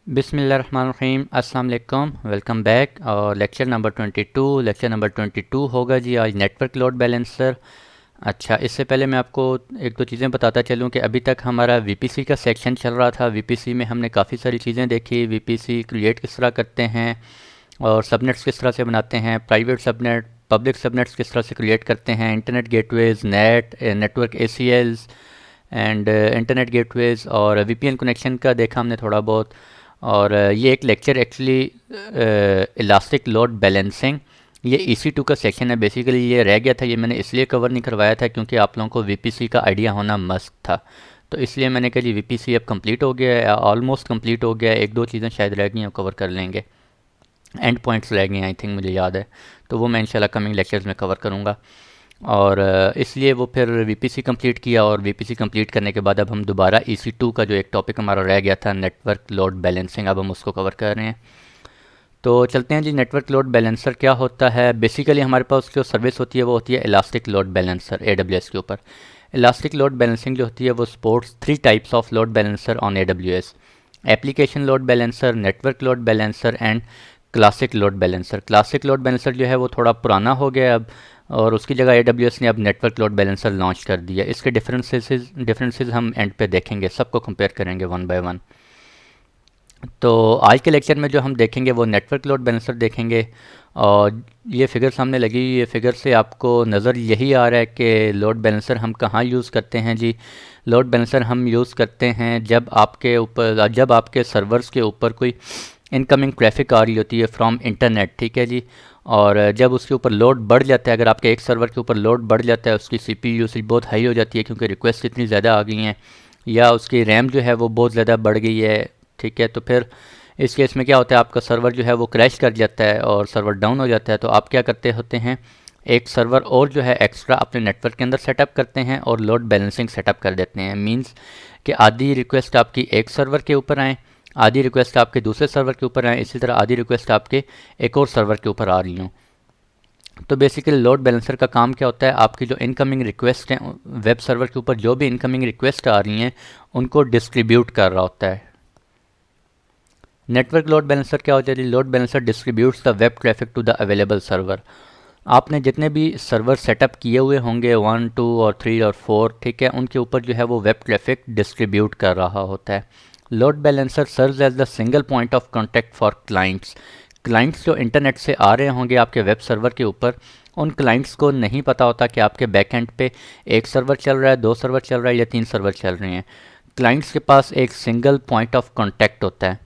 बिस्मिल्लाहिर्रहमानिर्रहीम, अस्सलाम वालेकुम, वेलकम बैक। और लेक्चर नंबर 22 होगा जी आज नेटवर्क लोड बैलेंसर। अच्छा, इससे पहले मैं आपको एक दो चीज़ें बताता चलूँ कि अभी तक हमारा वीपीसी का सेक्शन चल रहा था। वीपीसी में हमने काफ़ी सारी चीज़ें देखी। वीपीसी क्रिएट किस तरह करते हैं और सबनेट्स किस तरह से बनाते हैं, प्राइवेट सबनेट पब्लिक सबनेट्स किस तरह से क्रिएट करते हैं, इंटरनेट गेटवेज़, नेटवर्क एसीएल्स एंड इंटरनेट गेटवेज़ और वीपीएन कनेक्शन का देखा हमने थोड़ा बहुत। और ये एक lecture actually elastic load balancing, ये EC2 का सेक्शन है। बेसिकली ये रह गया था, ये मैंने इसलिए कवर नहीं करवाया था क्योंकि आप लोगों को VPC का आइडिया होना मस्ट था। तो इसलिए मैंने कहा जी VPC अब कंप्लीट हो गया है, ऑलमोस्ट कंप्लीट हो गया है। एक दो चीज़ें शायद रह गई हैं, कवर कर लेंगे। एंड पॉइंट्स रह गए हैं आई थिंक, मुझे याद है। तो वो मैं इंशाल्लाह कमिंग लेक्चर्स में कवर करूँगा। और इसलिए वो फिर VPC कंप्लीट किया और VPC कंप्लीट करने के बाद अब हम दोबारा EC2 का जो एक टॉपिक हमारा रह गया था नेटवर्क लोड बैलेंसिंग, अब हम उसको कवर कर रहे हैं। तो चलते हैं जी। नेटवर्क लोड बैलेंसर क्या होता है? बेसिकली हमारे पास जो सर्विस होती है वो होती है इलास्टिक लोड बैलेंसर AWS के ऊपर। इलास्टिक लोड बैलेंसिंग जो होती है वो supports 3 types of load balancer on AWS: application load balancer, network load balancer and classic load balancer. Classic load balancer जो है वो थोड़ा पुराना हो गया अब, और उसकी जगह AWS ने अब नेटवर्क लोड बैलेंसर लॉन्च कर दिया। इसके डिफरेंसेस हम एंड पे देखेंगे, सबको कंपेयर करेंगे वन बाय वन। तो आज के लेक्चर में जो हम देखेंगे वो नेटवर्क लोड बैलेंसर देखेंगे। और ये फिगर सामने लगी हुई है, फिगर से आपको नज़र यही आ रहा है कि लोड बैलेंसर हम कहाँ यूज़ करते हैं जी। लोड बैलेंसर हम यूज़ करते हैं जब आपके सर्वर्स के ऊपर कोई इनकमिंग ट्रैफिक आ रही होती है फ्रॉम इंटरनेट, ठीक है जी। और जब उसके ऊपर लोड बढ़ जाता है, अगर आपके एक सर्वर के ऊपर लोड बढ़ जाता है, उसकी CPU यूसेज बहुत हाई हो जाती है क्योंकि रिक्वेस्ट इतनी ज़्यादा आ गई हैं, या उसकी रैम जो है वो बहुत ज़्यादा बढ़ गई है, ठीक है। तो फिर इस केस में क्या होता है, आपका सर्वर जो है वो क्रैश कर जाता है और सर्वर डाउन हो जाता है। तो आप क्या करते होते हैं, एक सर्वर और जो है एक्स्ट्रा अपने नेटवर्क के अंदर सेटअप करते हैं और लोड बैलेंसिंग सेटअप कर देते हैं। मींस कि आधी रिक्वेस्ट आपकी एक सर्वर के ऊपर आए, आधी रिक्वेस्ट आपके दूसरे सर्वर के ऊपर आए, इसी तरह आधी रिक्वेस्ट आपके एक और सर्वर के ऊपर आ रही हूँ। तो बेसिकली लोड बैलेंसर का काम क्या होता है, आपकी जो इनकमिंग रिक्वेस्ट हैं वेब सर्वर के ऊपर, जो भी इनकमिंग रिक्वेस्ट आ रही हैं उनको डिस्ट्रीब्यूट कर रहा होता है। नेटवर्क लोड बैलेंसर क्या होता है? Load balancer distributes the web traffic to the available server. आपने जितने भी सर्वर सेटअप किए हुए होंगे 1, 2 और 3 और 4, ठीक है, उनके ऊपर जो है वो वेब ट्रैफिक डिस्ट्रीब्यूट कर रहा होता है। Load balancer serves as the single point of contact for clients. Clients जो इंटरनेट से आ रहे होंगे आपके वेब सर्वर के ऊपर, उन क्लाइंट्स को नहीं पता होता कि आपके बैकएंड पे एक सर्वर चल रहा है, 2 सर्वर चल रहा है या 3 सर्वर चल रहे हैं। क्लाइंट्स के पास एक सिंगल पॉइंट ऑफ कांटेक्ट होता है।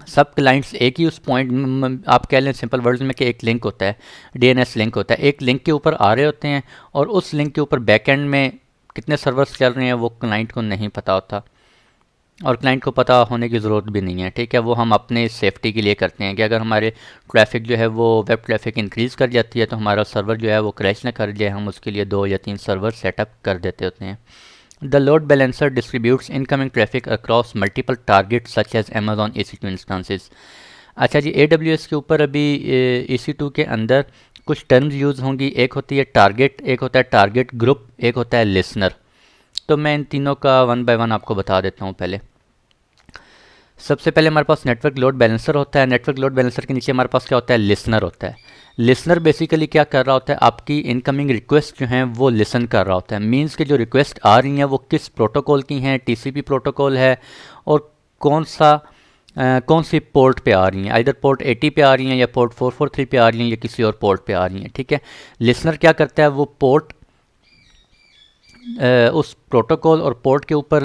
सब क्लाइंट्स एक ही उस पॉइंट, आप कह लें सिंपल वर्ड्स में कि एक लिंक होता है, DNS लिंक होता है, एक लिंक के ऊपर आ रहे होते हैं और उस लिंक के ऊपर बैकएंड में कितने सर्वर्स चल रहे हैं वो क्लाइंट को नहीं पता होता, और क्लाइंट को पता होने की ज़रूरत भी नहीं है, ठीक है। वो हम अपने सेफ्टी के लिए करते हैं कि अगर हमारे ट्रैफिक जो है वो वेब ट्रैफिक इंक्रीज़ कर जाती है तो हमारा सर्वर जो है वो क्रैश ना कर जाए, हम उसके लिए 2 या 3 सर्वर सेटअप कर देते होते हैं। The load balancer distributes incoming traffic across multiple targets such as Amazon EC2 instances। अच्छा जी, AWS के ऊपर अभी EC2 के अंदर कुछ टर्म्स यूज़ होंगी। एक होती है टारगेट, एक होता है टारगेट ग्रुप, एक होता है लिसनर। तो मैं इन तीनों का वन बाय वन आपको बता देता हूँ। पहले सबसे पहले हमारे पास नेटवर्क लोड बैलेंसर होता है। नेटवर्क लोड बैलेंसर के नीचे हमारे पास क्या होता है, लिसनर होता है। लिसनर बेसिकली क्या कर रहा होता है, आपकी इनकमिंग रिक्वेस्ट जो हैं वो लिसन कर रहा होता है। मींस के जो रिक्वेस्ट आ रही हैं वो किस प्रोटोकॉल की हैं, TCP प्रोटोकॉल है, और कौन सी पोर्ट पे आ रही हैं, आइदर पोर्ट 80 पे आ रही हैं या पोर्ट 443 पे आ रही हैं या किसी और पोर्ट पे आ रही हैं, ठीक है। लिसनर क्या करता है, वो पोर्ट उस प्रोटोकॉल और पोर्ट के ऊपर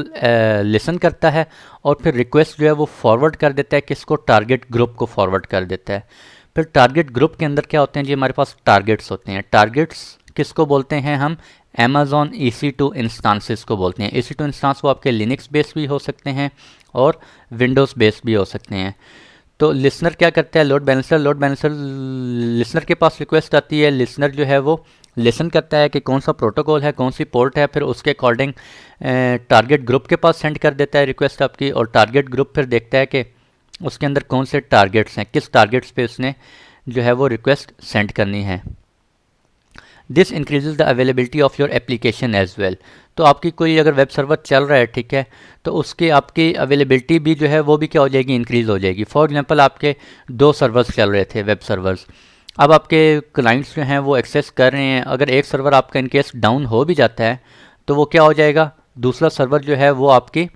लिसन करता है और फिर रिक्वेस्ट जो है वो फॉरवर्ड कर देता है, किसको, टारगेट ग्रुप को फॉरवर्ड कर देता है। फिर टारगेट ग्रुप के अंदर क्या होते हैं जी, हमारे पास टारगेट्स होते हैं। टारगेट्स किसको बोलते हैं हम, Amazon EC2 इंस्टांसेस को बोलते हैं। EC2 इंस्टांस वो आपके लिनक्स बेस्ड भी हो सकते हैं और विंडोज़ बेस्ड भी हो सकते हैं। तो लिसनर क्या करता है, लोड बैलेंसर लिसनर के पास रिक्वेस्ट आती है, लिसनर जो है वो लिसन करता है कि कौन सा प्रोटोकॉल है, कौन सी पोर्ट है, फिर उसके अकॉर्डिंग टारगेट ग्रुप के पास सेंड कर देता है रिक्वेस्ट आपकी, और टारगेट ग्रुप फिर देखता है कि उसके अंदर कौन से टारगेट्स हैं, किस टारगेट्स पे उसने जो है वो रिक्वेस्ट सेंड करनी है। This increases the availability of your application as well. तो आपकी कोई अगर वेब सर्वर चल रहा है, ठीक है, तो उसकी आपकी अवेलेबिलिटी भी जो है वो भी क्या हो जाएगी, इंक्रीज़ हो जाएगी। फॉर एग्जांपल आपके 2 सर्वर्स चल रहे थे, वेब सर्वर्स। अब आपके क्लाइंट्स जो हैं वो एक्सेस कर रहे हैं, अगर एक सर्वर आपका इनकेस डाउन हो भी जाता है तो वो क्या हो जाएगा, दूसरा सर्वर जो है वो आपकी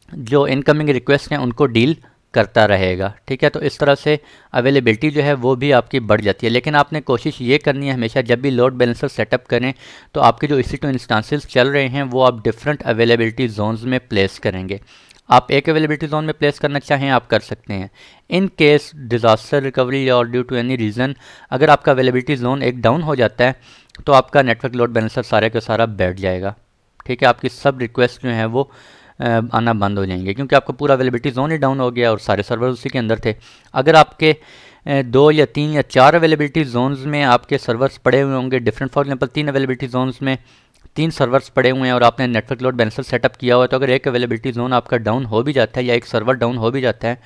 जो इनकमिंग रिक्वेस्ट हैं उनको डील करता रहेगा, ठीक है। तो इस तरह से अवेलेबिलिटी जो है वो भी आपकी बढ़ जाती है। लेकिन आपने कोशिश ये करनी है हमेशा जब भी लोड बैलेंसर सेटअप करें तो आपके जो EC2 इंस्टांसेस चल रहे हैं वो आप डिफरेंट अवेलेबिलिटी जोन्स में प्लेस करेंगे। आप एक अवेलेबिलिटी जोन में प्लेस करना चाहें आप कर सकते हैं। इन केस डिज़ास्टर रिकवरी और ड्यू टू एनी रीज़न अगर आपका अवेलेबिलिटी जोन एक डाउन हो जाता है तो आपका नेटवर्क लोड बैलेंसर सारे का सारा बैठ जाएगा, ठीक है। आपकी सब रिक्वेस्ट जो हैं वो आना बंद हो जाएंगे क्योंकि आपका पूरा अवेलेबिलिटी जोन ही डाउन हो गया और सारे सर्वर उसी के अंदर थे। अगर आपके 2 या 3 या 4 अवेलेबिलिटी जोन्स में आपके सर्वर्स पड़े हुए होंगे different, for example 3 availability zones में 3 सर्वर्स पड़े हुए हैं और आपने नेटवर्क लोड बैलेंसर सेटअप किया हुआ है, तो अगर एक अवेलेबिलिटी जोन आपका डाउन हो भी जाता है या एक सर्वर डाउन हो भी जाता है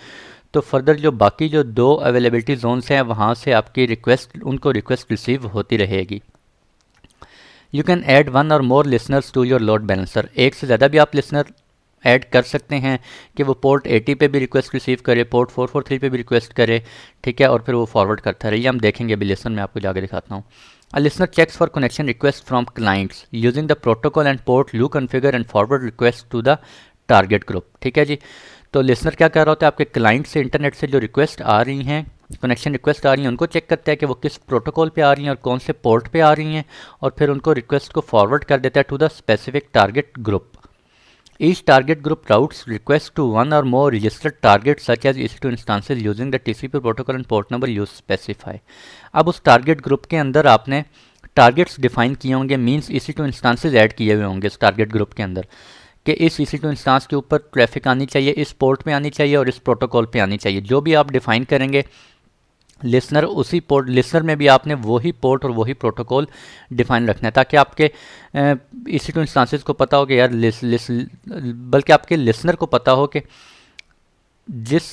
तो फर्दर जो बाकी जो 2 अवेलेबिलिटी जोन्स हैं वहाँ से आपकी उनको रिक्वेस्ट रिसीव होती रहेगी। यू कैन ऐड 1 और more listeners to your load balancer. एक से ज़्यादा भी आप लिसनर ऐड कर सकते हैं कि वो पोर्ट 80 पे भी रिक्वेस्ट रिसीव करे, पोर्ट 443 पे भी रिक्वेस्ट करे, ठीक है, और फिर वो फॉरवर्ड करता रहे। हम देखेंगे अभी लिसन में आपको जाके दिखाता हूँ। A listener checks for connection request from clients using the protocol and port you configure and forward request to the target group, ठीक है जी। तो लिसनर क्या कर रहा होता है, आपके क्लाइंट से इंटरनेट से जो रिक्वेस्ट आ रही हैं, कनेक्शन रिक्वेस्ट आ रही हैं, उनको चेक करता है कि वो किस प्रोटोकॉल पे आ रही हैं और कौन से पोर्ट पे आ रही हैं, और फिर उनको रिक्वेस्ट को फॉरवर्ड कर देता है to the specific target group. Each target group routes requests to 1 or more registered targets such as EC2 instances using the TCP protocol and port number you specify। अब उस टारगेट ग्रुप के अंदर आपने targets define किए होंगे, means EC2 instances add किए हुए होंगे इस टारगेट ग्रुप के अंदर कि इस EC2 इंस्टांस के ऊपर ट्रैफिक आनी चाहिए, इस पोर्ट पे आनी चाहिए और इस प्रोटोकॉल पे आनी चाहिए। जो भी आप डिफाइन करेंगे लिसनर उसी पोर्ट, लिसनर में भी आपने वही पोर्ट और वही प्रोटोकॉल डिफाइन रखना है ताकि आपके EC2 इंस्टांसेस को पता हो कि यार बल्कि आपके लिसनर को पता हो कि जिस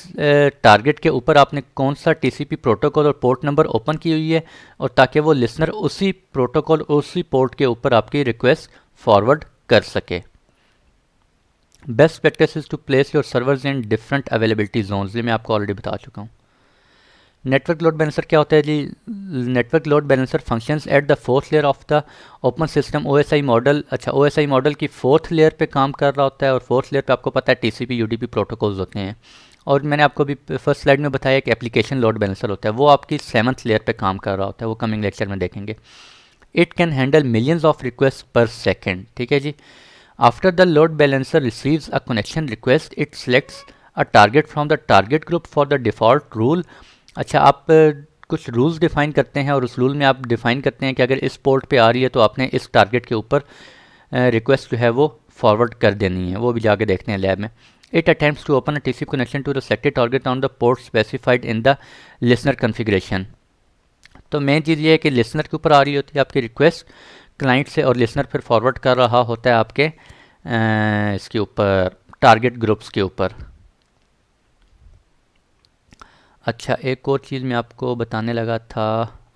टारगेट के ऊपर आपने कौन सा TCP प्रोटोकॉल और पोर्ट नंबर ओपन की हुई है, और ताकि वो लिसनर उसी प्रोटोकॉल उसी पोर्ट के ऊपर आपकी रिक्वेस्ट फॉरवर्ड कर सके। Best practice is to place your servers in different availability zones, ये मैं आपको ऑलरेडी बता चुका हूँ। नेटवर्क लोड बैलेंसर क्या होता है जी, network load balancer functions at the 4th layer of the open system OSI model. अच्छा, OSI मॉडल की 4th लेयर पे काम कर रहा होता है और 4th लेयर पे आपको पता है TCP UDP प्रोटोकॉल्स होते हैं, और मैंने आपको भी फर्स्ट स्लाइड में बताया कि एप्लीकेशन लोड बैलेंसर होता है, वो आपकी 7th लेयर पे काम कर रहा होता है, वो कमिंग लेक्चर में देखेंगे। It can handle millions of request per second, ठीक है जी। After the load balancer receives a connection request it selects a target from the target group for the default rule. अच्छा, आप कुछ रूल्स डिफ़ाइन करते हैं और उस रूल में आप डिफ़ाइन करते हैं कि अगर इस पोर्ट पे आ रही है तो आपने इस टारगेट के ऊपर रिक्वेस्ट जो है वो फॉरवर्ड कर देनी है, वो भी जाके देखते हैं लैब में। It attempts to open a TCP connection to the selected target on the port specified in the listener configuration. तो मेन चीज़ ये है कि लिसनर के ऊपर आ रही होती है आपकी रिक्वेस्ट क्लाइंट से, और लिसनर फिर फॉरवर्ड कर रहा होता है आपके इसके ऊपर टारगेट ग्रुप्स के ऊपर। अच्छा, एक और चीज़ मैं आपको बताने लगा था,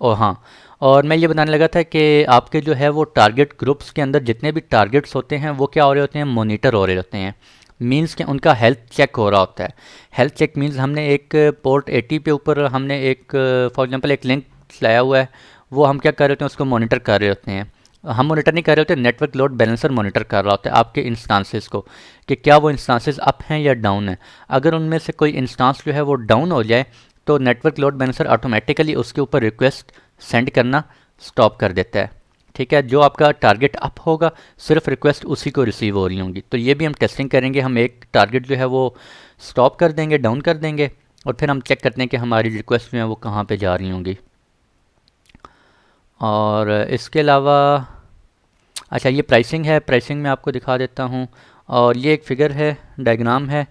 और हाँ, और मैं ये बताने लगा था कि आपके जो है वो टारगेट ग्रुप्स के अंदर जितने भी टारगेट्स होते हैं वो क्या हो रहे होते हैं, मॉनिटर हो रहे होते हैं। मींस कि उनका हेल्थ चेक हो रहा होता है। हेल्थ चेक मींस हमने एक पोर्ट 80 पे ऊपर हमने एक फॉर एग्जांपल एक लिंक लाया हुआ है, वो हम क्या कर रहे होते हैं, उसको मॉनिटर कर रहे होते हैं। हम मॉनिटर नहीं कर रहे होते, नेटवर्क लोड बैलेंसर मॉनिटर कर रहा होता है आपके इंस्टांसेस को कि क्या वो इंस्टांसेस अप हैं या डाउन है। अगर उनमें से कोई इंस्टांस जो है वो डाउन हो जाए तो नेटवर्क लोड बैलेंसर ऑटोमेटिकली उसके ऊपर रिक्वेस्ट सेंड करना स्टॉप कर देता है, ठीक है। जो आपका टारगेट अप होगा सिर्फ रिक्वेस्ट उसी को रिसीव हो रही होंगी। तो ये भी हम टेस्टिंग करेंगे, हम एक टारगेट जो है वो स्टॉप कर देंगे, डाउन कर देंगे, और फिर हम चेक करते हैं कि हमारी रिक्वेस्ट जो है वो कहाँ पे जा रही होंगी। और इसके अलावा अच्छा, ये प्राइसिंग है, प्राइसिंग मैं आपको दिखा देता हूँ, और ये एक फिगर है, डायग्राम है,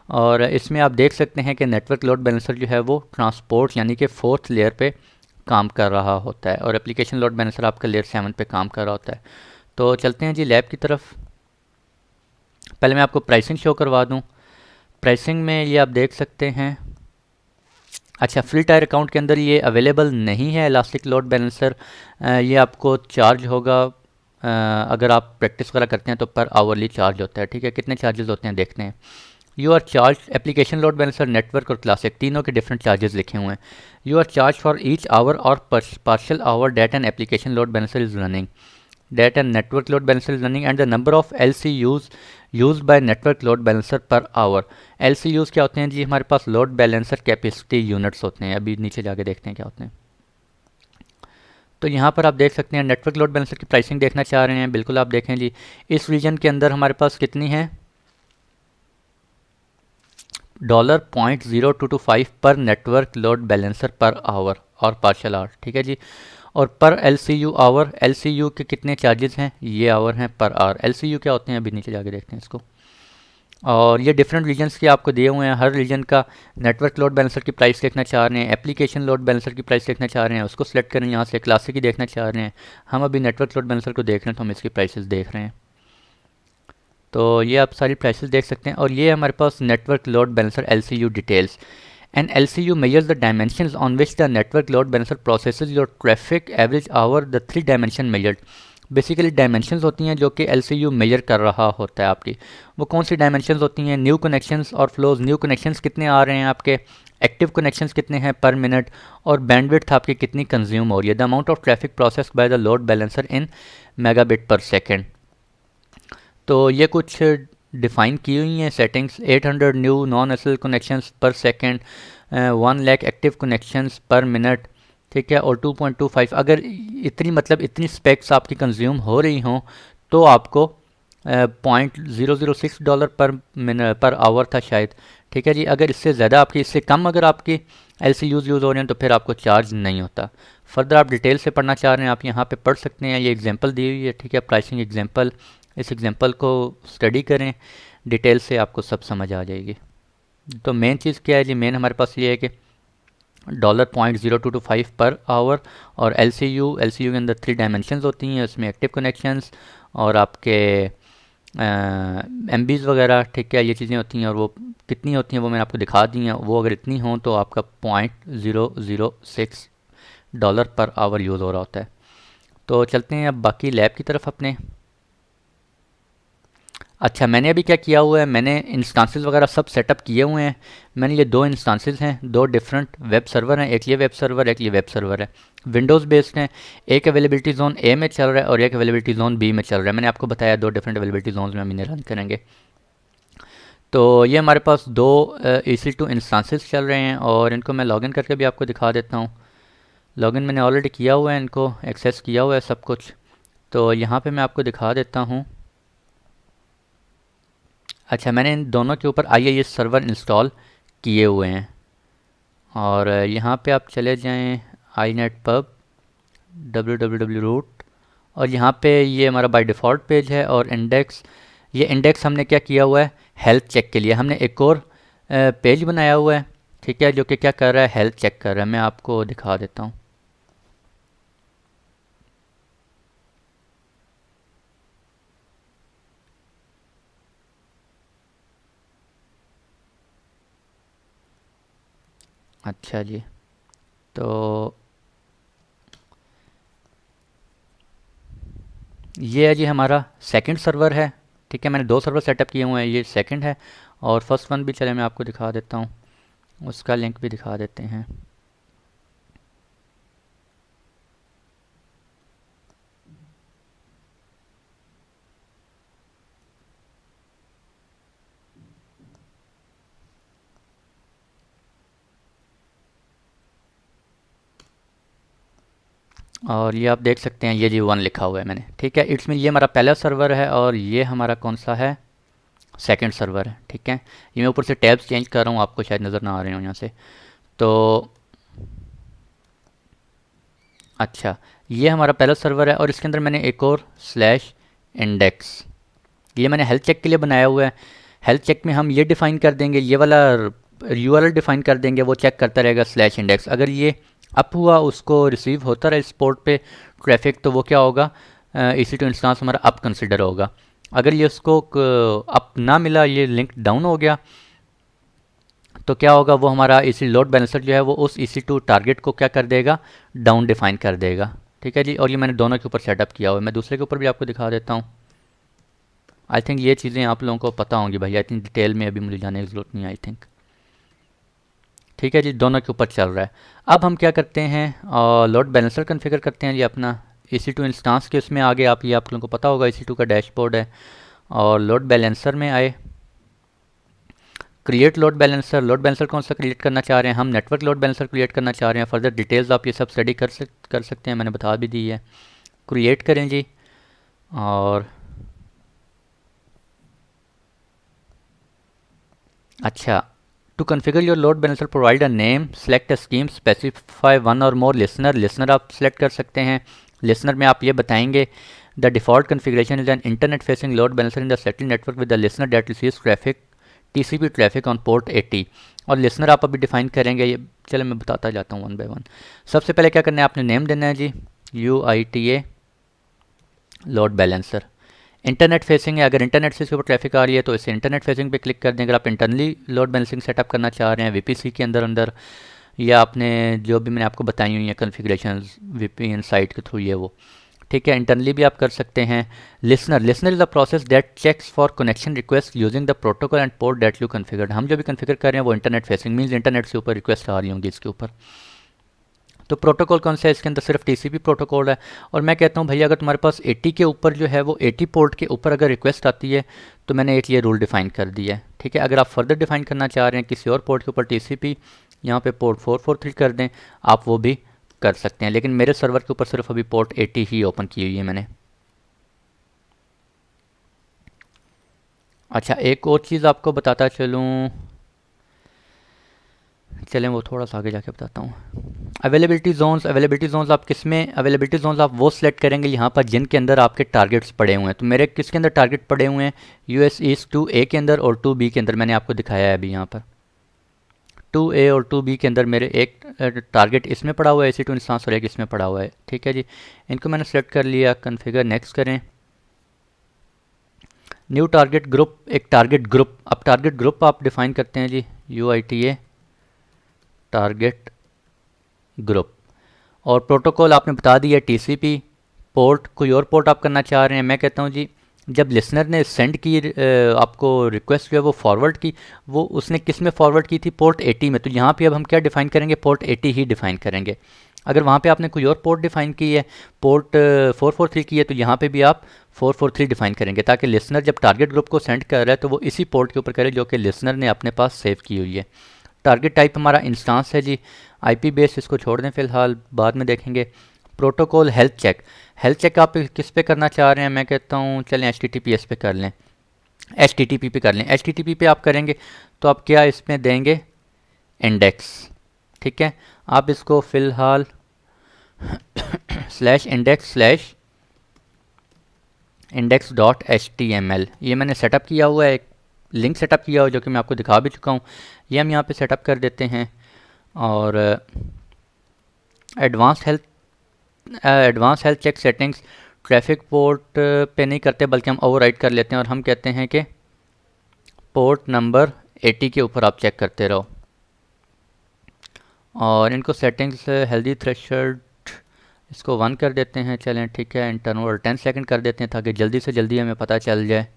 और इसमें आप देख सकते हैं कि नेटवर्क लोड बैलेंसर जो है वो ट्रांसपोर्ट यानी कि 4th लेयर पे काम कर रहा होता है, और एप्लीकेशन लोड बैलेंसर आपका लेयर 7 पे काम कर रहा होता है। तो चलते हैं जी लैब की तरफ। पहले मैं आपको प्राइसिंग शो करवा दूं। प्राइसिंग में ये आप देख सकते हैं अच्छा, फ्री टायर अकाउंट के अंदर ये अवेलेबल नहीं है इलास्टिक लोड बैलेंसर। ये आपको चार्ज होगा, अगर आप प्रैक्टिस वगैरह करते हैं तो पर आवरली चार्ज होता है। ठीक है, कितने चार्जेस होते हैं देखते हैं। You are charge application load balancer, network और क्लासिक, तीनों के डिफरेंट चार्जेस लिखे हुए हैं। You are charge for each hour और partial hour that and application load balancer is running, that and network load balancer is running, and the number of LCUs use by network load balancer per hour. LCUs क्या होते हैं जी? हमारे पास लोड बैलेंसर capacity units होते हैं। अभी नीचे जाके देखते हैं क्या होते हैं। तो यहाँ पर आप देख सकते हैं नेटवर्क लोड बैलेंसर की प्राइसिंग देखना चाह रहे हैं, बिल्कुल आप देखें जी। इस रीजन के अंदर हमारे पास कितनी है? $0.0225 पर network load balancer per our और पार्शियल आवर। ठीक है जी। और पर LCU आवर, LCU के कितने चार्जेस हैं? ये आवर हैं पर आवर। LCU क्या होते हैं? अभी नीचे जाके देखते हैं इसको। और ये डिफरेंट रीजन्स के आपको दिए हुए हैं। हर रीजन का नेटवर्क लोड बैलेंसर की प्राइस देखना चाह रहे हैं, एप्लीकेशन लोड बैलेंसर की प्राइस देखना चाह रहे हैं, उसको सिलेक्ट करें यहाँ से। क्लासिक ही देखना चाह रहे हैं, हम अभी नेटवर्क लोड बैलेंसर को देख रहे हैं तो हम इसकी प्राइसेस देख रहे हैं। तो ये आप सारी प्राइसेस देख सकते हैं। और ये हमारे पास network load balancer LCU details. An LCU measures the dimensions on which the network load balancer processes your traffic average hour, the 3 dimension measured। Basically dimensions होती हैं जो कि LCU मेजर कर रहा होता है आपकी। वो कौन सी डायमेंशंस होती हैं? न्यू कनेक्शंस और फ्लोज। न्यू कनेक्शंस कितने आ रहे हैं आपके, एक्टिव कनेक्शंस कितने हैं पर मिनट, और बैंडविड्थ आपकी कितनी कंज्यूम हो रही है। The amount of traffic process by the load balancer in megabit per second. तो ये कुछ डिफ़ाइन की हुई हैं settings. 800 new non SSL connections per second, 1 lakh active connections per minute. ठीक है, और 2.25। अगर इतनी मतलब इतनी स्पेक्स आपकी कंज्यूम हो रही हों तो आपको $0.006 पर आवर था शायद। ठीक है जी। अगर इससे ज़्यादा आपकी, इससे कम अगर आपकी LCUs यूज़ हो रहे हैं तो फिर आपको चार्ज नहीं होता। फर्दर आप डिटेल से पढ़ना चाह रहे हैं, आप यहाँ पे पढ़ सकते हैं। ये एग्जांपल दी हुई है, ठीक है, प्राइसिंग एग्जांपल। इस एग्जांपल को स्टडी करें डिटेल से, आपको सब समझ आ जाएगी। तो मेन चीज़ क्या है जी? मेन हमारे पास ये है कि $0.0225 पर आवर, और LCU के अंदर 3 डायमेंशंस होती हैं, उसमें एक्टिव कनेक्शंस और आपके MBs वगैरह। ठीक है, ये चीज़ें होती हैं। और वो कितनी होती हैं वो मैंने आपको दिखा दी हैं। वो अगर इतनी हों तो आपका $0.006 पर आवर यूज़ हो रहा होता है। तो चलते हैं अब बाकी लैब की तरफ अपने। अच्छा, मैंने अभी क्या किया हुआ है, मैंने इंस्टांसेस वगैरह सब सेटअप किए हुए हैं। मैंने ये 2 इंस्टांसेस हैं, 2 डिफरेंट वेब सर्वर हैं। एक ये वेब सर्वर, एक ये वेब सर्वर है, विंडोज़ बेस्ड हैं। एक अवेलेबिलिटी जोन A में चल रहा है और एक अवेलेबिलिटी जोन B में चल रहा है। मैंने आपको बताया 2 डिफरेंट अवेलेबिलिटी जोन्स में हम इन्हें रन करेंगे। तो ये हमारे पास 2 EC2 इंस्टांसेस चल रहे हैं और इनको मैं लॉगिन करके भी आपको दिखा देता हूँ। लॉगिन मैंने ऑलरेडी किया हुआ है, इनको एक्सेस किया हुआ है सब कुछ। तो यहाँ पे मैं आपको दिखा देता हूँ। अच्छा, मैंने इन दोनों के ऊपर IIS सर्वर इंस्टॉल किए हुए हैं। और यहाँ पे आप चले जाएं inetpub www root, और यहाँ पे ये हमारा बाय डिफ़ॉल्ट पेज है। और इंडेक्स, ये इंडेक्स हमने क्या किया हुआ है, हेल्थ चेक के लिए हमने एक और पेज बनाया हुआ है। ठीक है, जो कि क्या कर रहा है, हेल्थ चेक कर रहा है। मैं आपको दिखा देता हूँ। अच्छा जी, तो ये है जी हमारा सेकंड सर्वर है। ठीक है, मैंने 2 सर्वर सेटअप किए हुए हैं, ये सेकंड है। और फर्स्ट वन भी चले मैं आपको दिखा देता हूँ, उसका लिंक भी दिखा देते हैं। और ये आप देख सकते हैं, ये जी 1 लिखा हुआ है मैंने। ठीक है, इट्स में ये हमारा पहला सर्वर है और ये हमारा कौन सा है, सेकंड सर्वर है। ठीक है, ये मैं ऊपर से टैब्स चेंज कर रहा हूँ, आपको शायद नज़र ना आ रहे हो यहाँ से। तो अच्छा, ये हमारा पहला सर्वर है और इसके अंदर मैंने एक और /index, ये मैंने हेल्थ चेक के लिए बनाया हुआ है। हेल्थ चेक में हम ये डिफ़ाइन कर देंगे, ये वाला URL डिफ़ाइन कर देंगे, वो चेक करता रहेगा /index। अगर ये अप हुआ, उसको रिसीव होता रहे इस पोर्ट पे ट्रैफिक, तो वो क्या होगा, EC2 इंस्टांस हमारा अप कंसिडर होगा। अगर ये उसको अप ना मिला, ये लिंक डाउन हो गया, तो क्या होगा, वो हमारा इसी लोड बैलेंसर जो है वो उस EC2 टारगेट को क्या कर देगा, डाउन डिफाइन कर देगा। ठीक है जी, और ये मैंने दोनों के ऊपर सेटअप किया हुआ है। मैं दूसरे के ऊपर भी आपको दिखा देता हूँ। आई थिंक ये चीज़ें आप लोगों को पता होंगी भाई, आई थिंक डिटेल में अभी मुझे जाने की ज़रूरत नहीं, आई थिंक। ठीक है जी, दोनों के ऊपर चल रहा है। अब हम क्या करते हैं, लोड बैलेंसर कन्फिगर करते हैं जी अपना EC2 इंस्टांस के उसमें आगे आप लोगों को पता होगा EC2 का डैशबोर्ड है। और लोड बैलेंसर में आए, create load balancer. Load balancer कौन सा क्रिएट करना चाह रहे हैं, हम नेटवर्क लोड बैलेंसर क्रिएट करना चाह रहे हैं। फर्दर डिटेल्स आप ये सब स्टडी कर सकते हैं, मैंने बता भी दी है। क्रिएट करें जी, और अच्छा, to configure your load balancer provide a name, select a scheme, specify one or more listener. Listener आप सेलेक्ट कर सकते हैं। लिसनर में आप ये बताएंगे the default configuration is an internet facing load balancer in the settle network with the listener that receives traffic TCP traffic on port 80। और listener आप अभी डिफाइन करेंगे, ये चलो मैं बताता जाता हूँ वन बाय वन। सबसे पहले क्या करना है, आपने नेम देना है जी UITA load balancer. Internet facing है, अगर इंटरनेट से इसके ऊपर ट्रैफिक आ रही है तो इसे इंटरनेट फेसिंग पे क्लिक कर दें। अगर आप इंटरनली लोड बैलेंसिंग सेटअप करना चाह रहे हैं VPC के अंदर, या आपने जो भी मैंने आपको बताई हुई है कन्फिग्रेशन VPN साइट के थ्रू, ये वो ठीक है। इंटरनली भी आप कर सकते हैं। Listener is the process that checks for connection request using the protocol and port that you configured. हम जो भी कन्फिगर कर रहे हैं वो इंटरनेट फेसिंग मीन्स इंटरनेट से ऊपर रिक्वेस्ट आ रही होंगी इसके ऊपर। तो प्रोटोकॉल कौन सा है, इसके अंदर सिर्फ TCP प्रोटोकॉल है। और मैं कहता हूँ भैया अगर तुम्हारे पास 80 के ऊपर जो है वो 80 पोर्ट के ऊपर अगर रिक्वेस्ट आती है तो मैंने एक ये रूल डिफाइन कर दिया है। ठीक है, अगर आप फर्दर डिफाइन करना चाह रहे हैं किसी और पोर्ट के ऊपर TCP, यहाँ पे पोर्ट 443 कर दें, आप वो भी कर सकते हैं। लेकिन मेरे सर्वर के ऊपर सिर्फ अभी पोर्ट 80 ही ओपन की हुई है मैंने। अच्छा, एक और चीज़ आपको बताता चलूँ, चलें वो थोड़ा सा आगे जाके बताता हूँ। अवेलेबिलिटी जोन्स आप किस में, अवेलेबिलिटी जोन्स आप वो सिलेक्ट करेंगे यहाँ पर जिनके अंदर आपके टारगेट्स पड़े हुए हैं। तो मेरे किसके अंदर टारगेट पड़े हुए हैं, US ईस्ट 2A के अंदर और 2B के अंदर। मैंने आपको दिखाया है अभी यहाँ पर 2A और 2B के अंदर मेरे एक टारगेट इसमें पड़ा हुआ है EC2 इंस्टांस और एक इसमें पड़ा हुआ है। ठीक है जी, इनको मैंने सेलेक्ट कर लिया, कन्फिगर नेक्स्ट करें। न्यू टारगेट ग्रुप, एक टारगेट ग्रुप, अब टारगेट ग्रुप आप डिफाइन करते हैं जी UITA टारगेट ग्रुप। और प्रोटोकॉल आपने बता दिया TCP। पोर्ट कोई और पोर्ट आप करना चाह रहे हैं, मैं कहता हूँ जी जब लिसनर ने सेंड की आपको रिक्वेस्ट जो है वो फॉरवर्ड की, वो उसने किस में फॉरवर्ड की थी, पोर्ट 80 में। तो यहाँ पे अब हम क्या डिफ़ाइन करेंगे, पोर्ट 80 ही डिफ़ाइन करेंगे। अगर वहाँ पे आपने कोई और पोर्ट डिफ़ाइन की है, पोर्ट 443 की है, तो यहाँ पे भी आप 443 डिफ़ाइन करेंगे ताकि लिसनर जब टारगेट ग्रुप को सेंड कर रहा है तो वो इसी पोर्ट के ऊपर करे जो कि लिसनर ने अपने पास सेव की हुई है। टारगेट टाइप हमारा इंस्टांस है जी, IP बेस इसको छोड़ दें फ़िलहाल, बाद में देखेंगे। प्रोटोकॉल हेल्थ चेक आप किस पे करना चाह रहे हैं, मैं कहता हूँ चलें HTTPS पे कर लें, HTTP पे कर लें। HTTP पे आप करेंगे तो आप क्या इसमें देंगे, इंडेक्स। ठीक है, आप इसको फ़िलहाल /index/index.html ये मैंने सेटअप किया हुआ है, एक लिंक सेटअप किया हुआ है जो कि मैं आपको दिखा भी चुका हूँ। ये हम यहाँ पे सेटअप कर देते हैं। और advance health check settings traffic port पे नहीं करते बल्कि हम ओवरराइड कर लेते हैं और हम कहते हैं कि पोर्ट नंबर 80 के ऊपर आप चेक करते रहो। और इनको सेटिंग्स हेल्दी थ्रेशोल्ड इसको 1 कर देते हैं, चलें ठीक है। इंटरवल 10 सेकंड कर देते हैं ताकि जल्दी से जल्दी हमें पता चल जाए।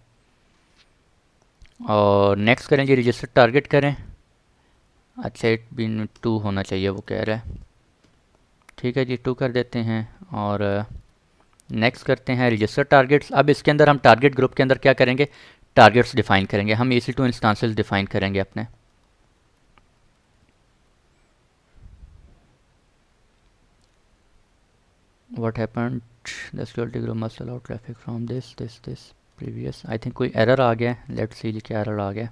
और नेक्स्ट करें जी, रजिस्टर टारगेट करें। अच्छा, 8/2 होना चाहिए वो कह रहा है। ठीक है जी, 2 कर देते हैं और नेक्स्ट करते हैं रजिस्टर टारगेट्स। अब इसके अंदर हम टारगेट ग्रुप के अंदर क्या करेंगे, टारगेट्स डिफाइन करेंगे। हम EC2 इंस्टांसेस डिफाइन करेंगे अपने। What happened, the security group must allow traffic from this previous. I think कोई एरर आ गया है, लेट्स सी क्या एरर आ गया।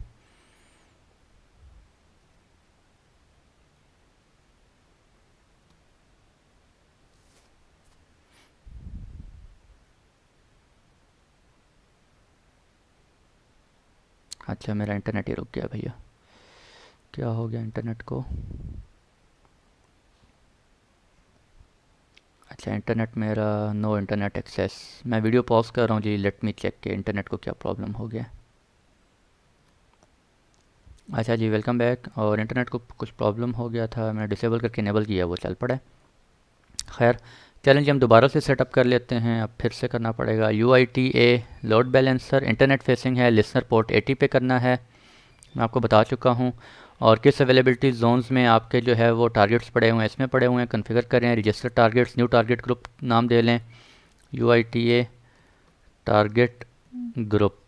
अच्छा, मेरा इंटरनेट ही रुक गया भैया, क्या हो गया इंटरनेट को। अच्छा, इंटरनेट मेरा नो इंटरनेट एक्सेस। मैं वीडियो पॉज कर रहा हूँ जी, लेट मी चेक के इंटरनेट को क्या प्रॉब्लम हो गया। अच्छा जी, वेलकम बैक। और इंटरनेट को कुछ प्रॉब्लम हो गया था, मैंने डिसेबल करके इनेबल किया, वो चल पड़ा है। खैर, चलें जी, हम दोबारा से सेटअप कर लेते हैं। अब फिर से करना पड़ेगा UITA load balancer, internet facing है, लिसनर पोर्ट 80 पे करना है, मैं आपको बता चुका हूँ। और किस अवेलेबिलिटी जोन्स में आपके जो है वो टारगेट्स पड़े हुए हैं, इसमें पड़े हुए हैं, कन्फिगर करें। Register targets, new target group नाम दे लें, UITA टारगेट ग्रुप।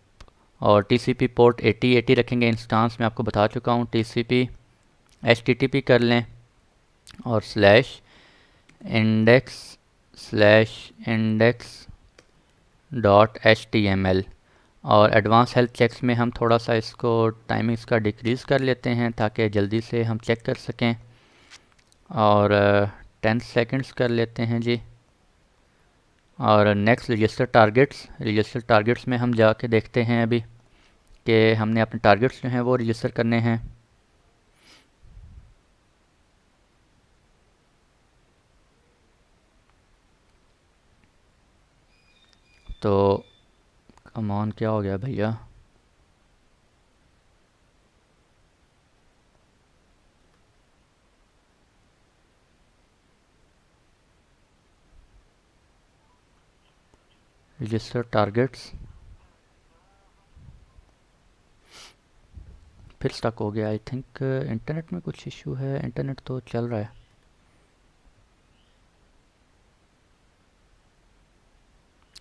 और TCP पोर्ट 8080 रखेंगे इंस्टांस, में आपको बता चुका हूँ। TCP HTTP कर लें और /index/index.html। और एडवांस हेल्थ चेक्स में हम थोड़ा सा इसको टाइमिंग्स का डिक्रीज़ कर लेते हैं ताकि जल्दी से हम चेक कर सकें। और 10 सेकंड्स कर लेते हैं जी। और नेक्स्ट रजिस्टर टारगेट्स में हम जाके देखते हैं अभी कि हमने अपने टारगेट्स जो हैं वो रजिस्टर करने हैं। तो कम ऑन, क्या हो गया भैया? रजिस्टर टारगेट्स फिर स्टक हो गया। आई थिंक इंटरनेट में कुछ इशू है, इंटरनेट तो चल रहा है।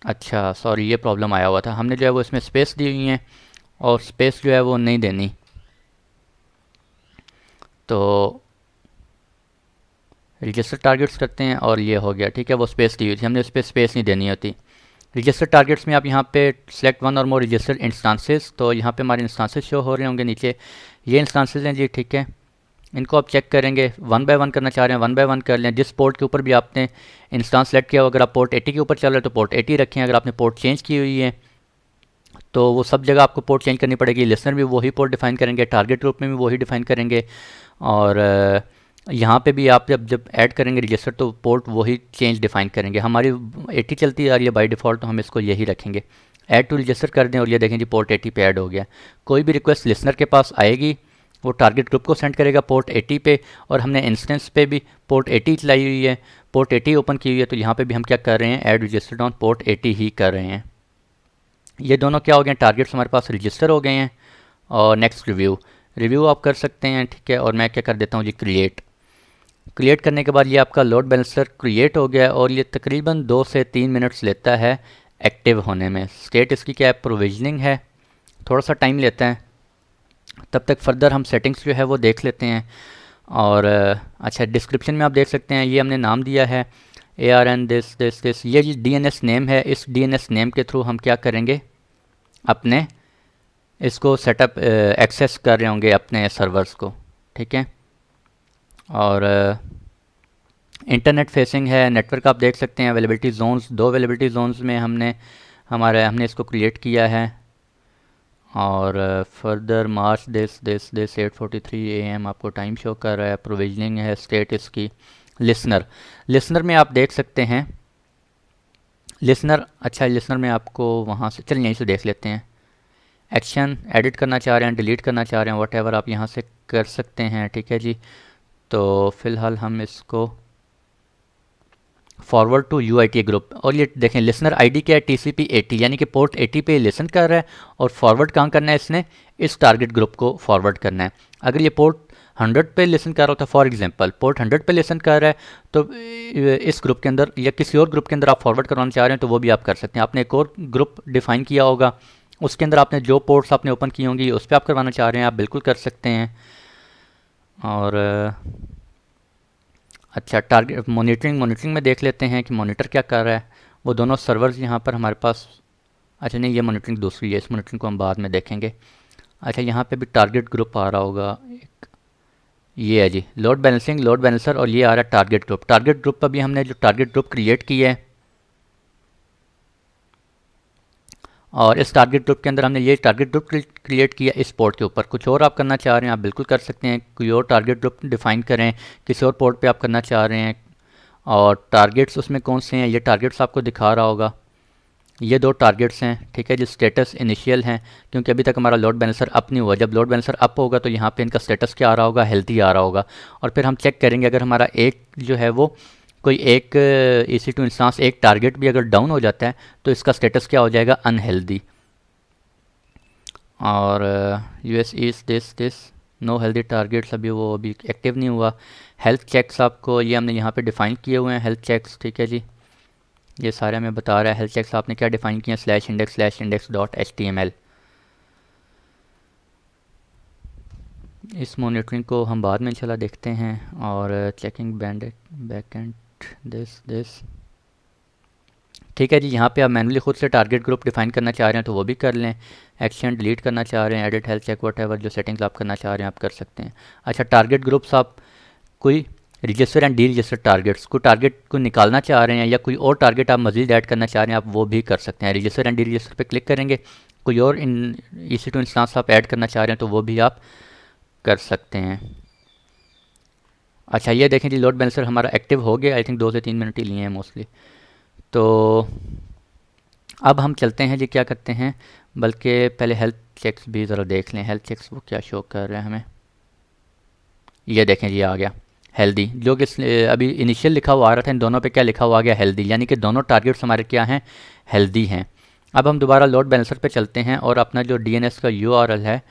अच्छा सॉरी, ये प्रॉब्लम आया हुआ था। हमने जो है वो इसमें स्पेस दी हुई है और स्पेस जो है वो नहीं देनी। तो रजिस्टर टारगेट्स करते हैं और ये हो गया, ठीक है। वो स्पेस दी हुई थी, हमने उस पर स्पेस नहीं देनी होती। रजिस्टर टारगेट्स में आप यहाँ पे select one or more register instances, तो यहाँ पे हमारे इंस्टांसेस शो हो रहे होंगे नीचे। ये इंस्टांसेस हैं जी, ठीक है। इनको आप चेक करेंगे, वन बाय वन करना चाह रहे हैं वन बाय वन कर लें। जिस पोर्ट के ऊपर भी आपने इंस्टांस सेलेक्ट किया हो, अगर आप पोर्ट 80 के ऊपर चल रहे हैं तो पोर्ट 80 रखें। अगर आपने पोर्ट चेंज की हुई है तो वो सब जगह आपको पोर्ट चेंज करनी पड़ेगी। लिसनर भी वही पोर्ट डिफाइन करेंगे, टारगेट ग्रुप में भी वही डिफाइन करेंगे। और यहाँ पे भी आप जब ऐड करेंगे रजिस्टर तो पोर्ट वही चेंज डिफाइन करेंगे। हमारी 80 चलती है और ये बाय डिफ़ॉल्ट, तो हम इसको यही रखेंगे। ऐड टू रजिस्टर कर दें और ये देखें जी पोर्ट 80 पे ऐड हो गया। कोई भी रिक्वेस्ट लिसनर के पास आएगी, वो टारगेट ग्रुप को सेंड करेगा पोर्ट 80 पे। और हमने इंस्टेंस पे भी पोर्ट 80 चलाई हुई है, पोर्ट 80 ओपन की हुई है, तो यहाँ पे भी हम क्या कर रहे हैं, ऐड रजिस्टर्ड ऑन पोर्ट 80 ही कर रहे हैं। ये दोनों क्या हो गए, टारगेट्स हमारे पास रजिस्टर हो गए हैं। और नेक्स्ट रिव्यू आप कर सकते हैं, ठीक है। और मैं क्या कर देता हूँ जी, क्रिएट करने के बाद ये आपका लोड बैलेंसर क्रिएट हो गया और ये तकरीबन 2 से 3 मिनट्स लेता है एक्टिव होने में। स्टेट इसकी क्या है, प्रोविजनिंग है, थोड़ा सा टाइम लेता है। तब तक फर्दर हम सेटिंग्स जो है वो देख लेते हैं। और अच्छा, डिस्क्रिप्शन में आप देख सकते हैं, ये हमने नाम दिया है ARN दिस। ये जी DNS नेम है। इस DNS नेम के थ्रू हम क्या करेंगे, अपने इसको सेटअप एक्सेस कर रहे होंगे अपने सर्वर्स को, ठीक है। और इंटरनेट फेसिंग है, नेटवर्क आप देख सकते हैं। अवेलेबिलिटी जोन्स, 2 अवेलेबिलिटी जोन्स में हमने इसको क्रिएट किया है। और फर्दर मार्च दिस 8:43 AM आपको टाइम शो कर रहा है। प्रोविजनिंग है, स्टेट इसकी। लिसनर में आप देख सकते हैं, अच्छा लिसनर में आपको वहाँ से, चलिए यहीं से देख लेते हैं। एक्शन एडिट करना चाह रहे हैं, डिलीट करना चाह रहे हैं, व्हाटएवर आप यहाँ से कर सकते हैं, ठीक है जी। तो फ़िलहाल हम इसको फॉरवर्ड टू UITA ग्रुप। और ये देखें, लिसनर आईडी क्या है, TCP 80, यानी कि पोर्ट 80 पे लिसन कर रहा है। और फॉरवर्ड कहाँ करना है इसने, इस टारगेट ग्रुप को फॉरवर्ड करना है। अगर ये पोर्ट 100 पे लिसन कर रहा होता, फॉर एग्जांपल पोर्ट 100 पे लिसन कर रहा है, तो इस ग्रुप के अंदर या किसी और ग्रुप के अंदर आप फॉरवर्ड करवाना चाह रहे हैं तो वो भी आप कर सकते हैं। आपने एक और ग्रुप डिफाइन किया होगा, उसके अंदर आपने जो पोर्ट्स आपने ओपन की होंगी उस पर आप करवाना चाह रहे हैं, आप बिल्कुल कर सकते हैं। और अच्छा, टारगेट मॉनिटरिंग में देख लेते हैं कि मॉनिटर क्या कर रहा है। वो दोनों सर्वर्स यहाँ पर हमारे पास, अच्छा नहीं, ये मॉनिटरिंग दूसरी है, इस मॉनिटरिंग को हम बाद में देखेंगे। अच्छा, यहाँ पे भी टारगेट ग्रुप आ रहा होगा एक, ये है जी लोड बैलेंसर। और ये आ रहा है टारगेट ग्रुप पर भी हमने जो टारगेट ग्रुप क्रिएट किया है, और इस टारगेट ग्रुप के अंदर हमने ये टारगेट ग्रुप क्रिएट किया इस पोर्ट के ऊपर। कुछ और आप करना चाह रहे हैं, आप बिल्कुल कर सकते हैं, कोई और टारगेट ग्रुप डिफाइन करें, किसी और पोर्ट पे आप करना चाह रहे हैं। और टारगेट्स उसमें कौन से हैं, ये टारगेट्स आपको दिखा रहा होगा। ये दो टारगेट्स हैं, ठीक है जी। स्टेटस इनिशियल हैं क्योंकि अभी तक हमारा लोड बैलेंसर अप नहीं हुआ। जब लोड बैलेंसर अप होगा तो यहाँ पे इनका स्टेटस क्या आ रहा होगा, हेल्दी आ रहा होगा। और फिर हम चेक करेंगे अगर हमारा एक जो है वो कोई एक EC2 इंस्टांस एक टारगेट भी अगर डाउन हो जाता है तो इसका स्टेटस क्या हो जाएगा, अनहेल्दी। और US east this no healthy targets, अभी वो अभी एक्टिव नहीं हुआ। हेल्थ चेक्स आपको ये हमने यहाँ पे डिफ़ाइन किए हुए हैं, हेल्थ चेक्स, ठीक है जी। ये सारे हमें बता रहा है हेल्थ चेक्स आपने क्या डिफ़ाइन किया, /index/index.html। इस मॉनिटरिंग को हम बाद में इंशाल्लाह देखते हैं। और चेकिंग बैकएंड दिस ठीक है जी। यहाँ पे आप मैनुअली खुद से टारगेट ग्रुप डिफाइन करना चाह रहे हैं तो वो भी कर लें। एक्शन डिलीट करना चाह रहे हैं, एडिट हेल्थ चेक वट जो सेटिंग्स आप करना चाह रहे हैं आप कर सकते हैं। अच्छा, टारगेट ग्रुप्स आप कोई register and D register targets को टारगेट को निकालना चाह रहे हैं या कोई और टारगेट आप मज़ीद ऐड करना चाह रहे हैं आप वो भी कर सकते हैं। रजिस्टर एंड डी रजिस्टर पे क्लिक करेंगे, कोई और EC2 इंस्टांस आप ऐड करना चाह रहे हैं तो वो भी आप कर सकते हैं। अच्छा, ये देखें जी लोड बैलेंसर हमारा एक्टिव हो गया। आई थिंक 2 से 3 मिनट ही लिए हैं मोस्टली। तो अब हम चलते हैं जी, क्या करते हैं, बल्कि पहले हेल्थ चेक्स भी ज़रा देख लें। हेल्थ चेक्स वो क्या शो कर रहे हैं हमें, ये देखें जी आ गया हेल्दी, जो कि अभी इनिशियल लिखा हुआ आ रहा था, इन दोनों पे क्या लिखा हुआ आ गया, हेल्दी, यानी कि दोनों टारगेट्स हमारे क्या हैं, हेल्दी हैं। अब हम दोबारा लोड बैलेंसर पे चलते हैं और अपना जो DNS का URL है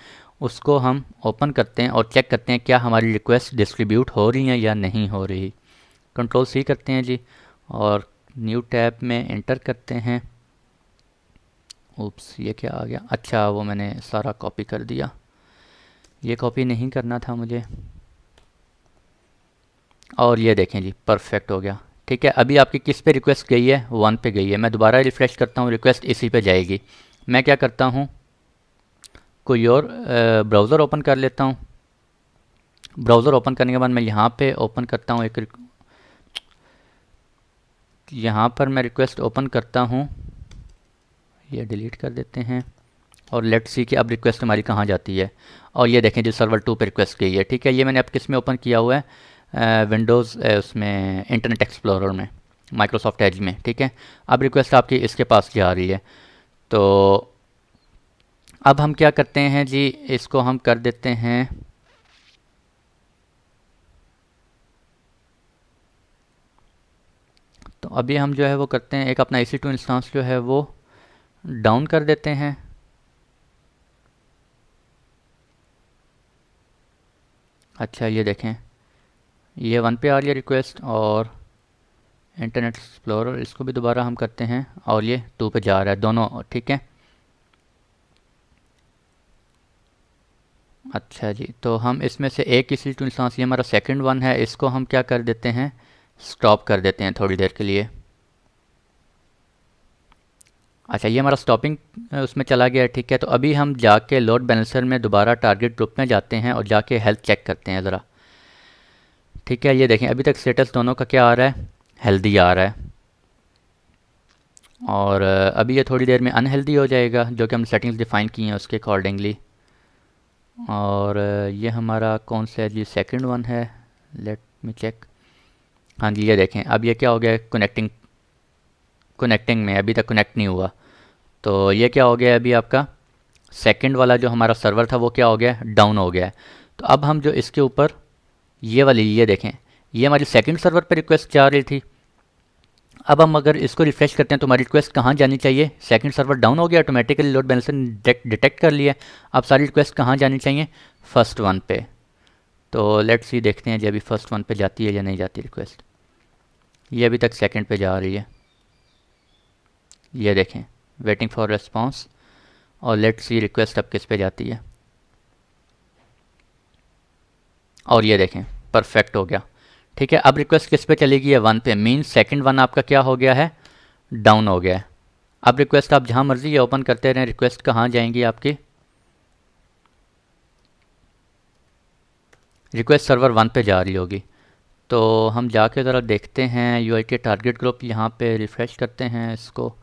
उसको हम ओपन करते हैं और चेक करते हैं क्या हमारी रिक्वेस्ट डिस्ट्रीब्यूट हो रही हैं या नहीं हो रही। Ctrl+C करते हैं जी और न्यू टैब में एंटर करते हैं। उप्स, ये क्या आ गया, अच्छा वो मैंने सारा कॉपी कर दिया, ये कॉपी नहीं करना था मुझे। और ये देखें जी परफेक्ट हो गया, ठीक है। अभी आपकी किस पे रिक्वेस्ट गई है, 1 पे गई है। मैं दोबारा रिफ़्रेश करता हूँ, रिक्वेस्ट इसी पे जाएगी। मैं क्या करता हूँ, कोई और ब्राउज़र ओपन कर लेता हूँ। ब्राउज़र ओपन करने के बाद मैं यहाँ पे ओपन करता हूँ यहाँ पर मैं रिक्वेस्ट ओपन करता हूँ, ये डिलीट कर देते हैं और लेट्स सी कि अब रिक्वेस्ट हमारी कहाँ जाती है। और ये देखें जो सर्वर 2 पे रिक्वेस्ट गई है, ठीक है। ये मैंने अब किस में ओपन किया हुआ है, विंडोज़ उसमें इंटरनेट एक्सप्लोरर में, माइक्रोसॉफ्ट एज में, ठीक है। अब रिक्वेस्ट आपकी इसके पास जा रही है। तो अब हम क्या करते हैं जी, इसको हम कर देते हैं तो अभी हम जो है वो करते हैं एक अपना EC2 इंस्टांस जो है वो डाउन कर देते हैं। अच्छा, ये देखें ये 1 पे आ रही है रिक्वेस्ट और इंटरनेट एक्सप्लोरर इसको भी दोबारा हम करते हैं और ये 2 पे जा रहा है, दोनों ठीक है। अच्छा जी, तो हम इसमें से एक EC2 इंस्टांस, ये हमारा सेकंड वन है, इसको हम क्या कर देते हैं, स्टॉप कर देते हैं थोड़ी देर के लिए। अच्छा, ये हमारा स्टॉपिंग उसमें चला गया है, ठीक है। तो अभी हम जाके लोड बैलेंसर में दोबारा टारगेट ग्रुप में जाते हैं और जाके हेल्थ चेक करते हैं ज़रा, ठीक है। ये देखें अभी तक स्टेटस दोनों का क्या आ रहा है, हेल्दी आ रहा है। और अभी ये थोड़ी देर में अनहेल्दी हो जाएगा जो कि हम सेटिंग्स डिफ़ाइन की हैं उसके अकॉर्डिंगली। और ये हमारा कौन सा है जी, सेकंड वन है, लेट मी चेक। हाँ जी, ये देखें अब ये क्या हो गया, कनेक्टिंग में अभी तक कनेक्ट नहीं हुआ। तो ये क्या हो गया अभी आपका सेकंड वाला जो हमारा सर्वर था वो क्या हो गया, डाउन हो गया है। तो अब हम जो इसके ऊपर ये वाली, ये देखें ये हमारी सेकंड सर्वर पे रिक्वेस्ट जा रही थी। अब हम अगर इसको रिफ्रेश करते हैं तो हमारी रिक्वेस्ट कहाँ जानी चाहिए, सेकंड सर्वर डाउन हो गया, ऑटोमेटिकली लोड बैलेंसर डिटेक्ट कर लिया। अब सारी रिक्वेस्ट कहाँ जानी चाहिए, फर्स्ट वन पे। तो लेट्स सी देखते हैं जी अभी फर्स्ट वन पे जाती है या नहीं जाती रिक्वेस्ट। ये अभी तक सेकंड पे जा रही है, ये देखें वेटिंग फॉर रिस्पांस। और लेट्स सी रिक्वेस्ट अब किस पे जाती है। और ये देखें परफेक्ट हो गया, ठीक है। अब रिक्वेस्ट किस पे चलेगी है, 1 पे, मीन सेकंड वन आपका क्या हो गया है, डाउन हो गया है। अब रिक्वेस्ट आप जहाँ मर्जी ये ओपन करते रहें, रिक्वेस्ट कहाँ जाएंगी आपकी, रिक्वेस्ट सर्वर 1 पे जा रही होगी। तो हम जाके ज़रा देखते हैं UIT टारगेट ग्रुप, यहाँ पे रिफ़्रेश करते हैं इसको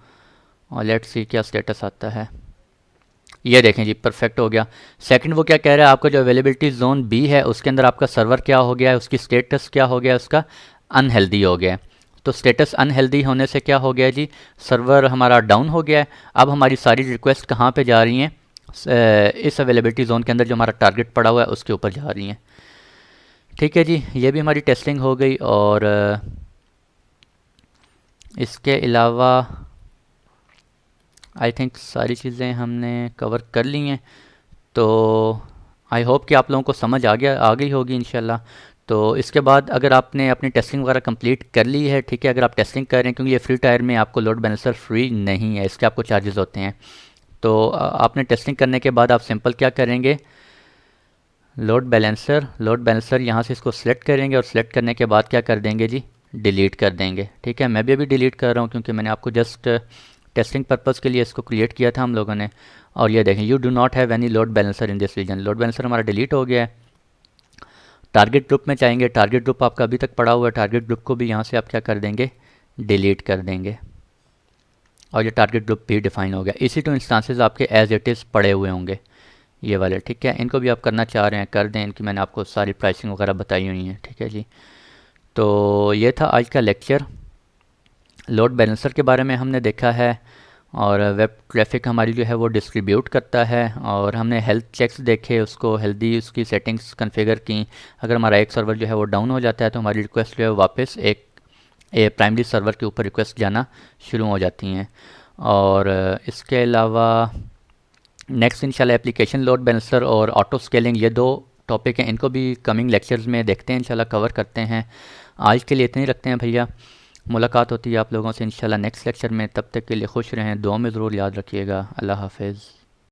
और लेट्स सी क्या स्टेटस आता है। ये देखें जी परफेक्ट हो गया। सेकंड वो क्या कह रहा है, आपका जो अवेलेबिलिटी जोन B है उसके अंदर आपका सर्वर क्या हो गया है, उसकी स्टेटस क्या हो गया, उसका अनहेल्दी हो गया है। तो स्टेटस अनहेल्दी होने से क्या हो गया जी, सर्वर हमारा डाउन हो गया है। अब हमारी सारी रिक्वेस्ट कहाँ पे जा रही हैं, इस अवेलेबिलिटी जोन के अंदर जो हमारा टारगेट पड़ा हुआ है उसके ऊपर जा रही हैं। ठीक है जी, ये भी हमारी टेस्टिंग हो गई। और इसके अलावा आई थिंक सारी चीज़ें हमने कवर कर ली हैं। तो आई होप कि आप लोगों को समझ आ गई होगी इंशाल्लाह। तो इसके बाद अगर आपने अपनी टेस्टिंग वगैरह कंप्लीट कर ली है, ठीक है, अगर आप टेस्टिंग कर रहे हैं, क्योंकि ये फ्री टायर में आपको लोड बैलेंसर फ्री नहीं है, इसके आपको चार्जेस होते हैं। तो आपने टेस्टिंग करने के बाद आप सिंपल क्या करेंगे, लोड बैलेंसर यहाँ से इसको सिलेक्ट करेंगे और सिलेक्ट करने के बाद क्या कर देंगे जी, डिलीट कर देंगे। ठीक है, मैं भी अभी डिलीट कर रहा हूँ क्योंकि मैंने आपको जस्ट टेस्टिंग पर्पज़ के लिए इसको क्रिएट किया था हम लोगों ने। और ये देखें, you do not have any load balancer in this region, load balancer हमारा डिलीट हो गया है। टारगेट ग्रुप में चाहेंगे, टारगेट ग्रुप आपका अभी तक पड़ा हुआ है, टारगेट ग्रुप को भी यहाँ से आप क्या कर देंगे, डिलीट कर देंगे। और ये टारगेट ग्रुप भी डिफाइन हो गया। इसी टू इंस्टांसेस आपके एज इट इज़ पड़े हुए होंगे ये वाले। ठीक है, इनको भी आप करना चाह रहे हैं कर दें, इनकी मैंने आपको सारी प्राइसिंग वगैरह बताई हुई है। ठीक है जी, तो ये था आज का लेक्चर। लोड बैलेंसर के बारे में हमने देखा है, और वेब ट्रैफिक हमारी जो है वो डिस्ट्रीब्यूट करता है, और हमने हेल्थ चेक्स देखे, उसको हेल्दी उसकी सेटिंग्स कॉन्फ़िगर की। अगर हमारा एक सर्वर जो है वो डाउन हो जाता है तो हमारी रिक्वेस्ट जो है वापस एक प्राइमरी सर्वर के ऊपर रिक्वेस्ट जाना शुरू हो जाती हैं। और इसके अलावा नेक्स्ट इंशाल्लाह एप्लीकेशन लोड बैलेंसर और ऑटो स्केलिंग, ये दो टॉपिक हैं, इनको भी कमिंग लेक्चर्स में देखते हैं इंशाल्लाह, कवर करते हैं। आज के लिए इतने ही रखते हैं भैया, मुलाकात होती है आप लोगों से इंशाल्लाह नेक्स्ट लेक्चर में। तब तक के लिए खुश रहें, दुआ में ज़रूर याद रखिएगा। अल्लाह हाफ़िज़।